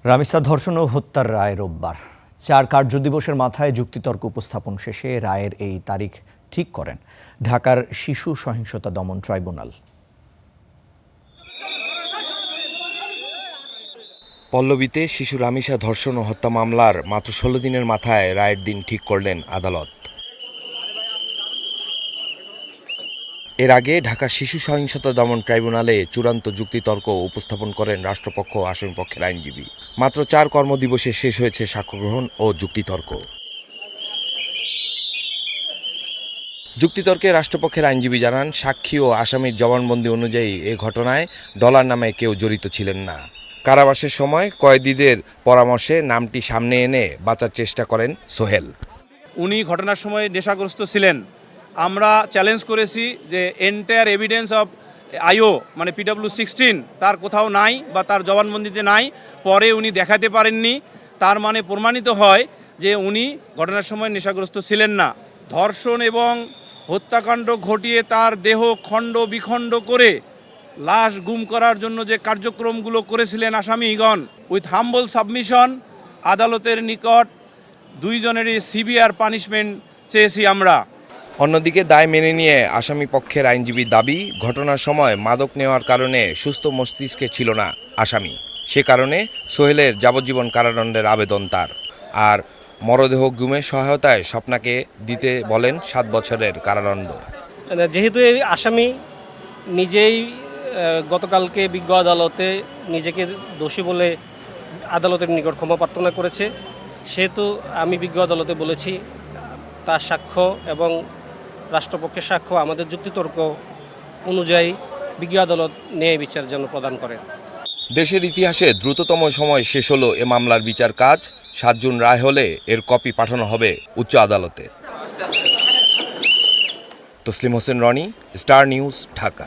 রামিসা ধর্ষণ ও হত্যার রায় রোববার ৪ কার্যদিবসের মাথায় যুক্তিতর্ক উপস্থাপন শেষে রায়ের এই তারিখ ঠিক করেন ঢাকার শিশু সহিংসতা দমন ট্রাইব্যুনাল। পল্লবীতে শিশু রামিসা ধর্ষণ ও হত্যা মামলার মাত্র ১৬ দিনের মাথায় রায়ের দিন ঠিক করলেন আদালত। এর আগে ঢাকার শিশু সহিংসতা দমন ট্রাইব্যুনালে চূড়ান্ত যুক্তিতর্ক উপস্থাপন করেন রাষ্ট্রপক্ষ ও আসামিপক্ষের আইনজীবী। মাত্র ৪ কর্মদিবসে শেষ হয়েছে সাক্ষ্যগ্রহণ ও যুক্তিতর্ক। যুক্তিতর্কে রাষ্ট্রপক্ষের আইনজীবী জানান, সাক্ষী ও আসামির জবানবন্দি অনুযায়ী এ ঘটনায় ডলার নামে কেউ জড়িত ছিলেন না। কারাবাসের সময় কয়েদিদের পরামর্শে নামটি সামনে এনে বাঁচার চেষ্টা করেন সোহেল। উনি ঘটনার সময় নেশাগ্রস্ত ছিলেন। আমরা চ্যালেঞ্জ করেছি যে এন্টায়ার এভিডেন্স অফ আইও মানে PW16 তার কোথাও নাই বা তার জবানবন্দিতে নাই, পরে উনি দেখাতে পারেননি। তার মানে প্রমাণিত হয় যে উনি ঘটনার সময় নেশাগ্রস্ত ছিলেন না। ধর্ষণ এবং হত্যাকাণ্ড ঘটিয়ে তার দেহ খণ্ড বিখণ্ড করে লাশ গুম করার জন্য যে কার্যক্রমগুলো করেছিলেন আসামিগণ, উইথ হাম্বল সাবমিশন আদালতের নিকট দুইজনেরই সিভিয়ার পানিশমেন্ট চেয়েছি আমরা। অন্যদিকে দায় মেনে নিয়ে আসামি পক্ষের আইনজীবীর দাবি, ঘটনার সময় মাদক নেওয়ার কারণে সুস্থ মস্তিষ্কে ছিল না আসামি। সে কারণে সোহেলের যাবজ্জীবন কারাদণ্ডের আবেদন তার। আর মরদেহ গুমের সহায়তায় স্বপ্নাকে দিতে বলেন ৭ বছরের কারাদণ্ড। যেহেতু এই আসামি নিজেই গতকালকে বিজ্ঞ আদালতে নিজেকে দোষী বলে আদালতের নিকট ক্ষমা প্রার্থনা করেছে, সেহেতু আমি বিজ্ঞ আদালতে বলেছি তার সাক্ষ্য এবং রাষ্ট্রপক্ষের সাক্ষ্য আমাদের যুক্তিতর্ক অনুযায়ী বিজ্ঞ আদালত ন্যায় বিচার যেন প্রদান করে। দেশের ইতিহাসে দ্রুততম সময় শেষ হলো এ মামলার বিচার কাজ। ৭ জুন রায় হলে এর কপি পাঠানো হবে উচ্চ আদালতে। Taslim Hossain Roni, star news, Dhaka.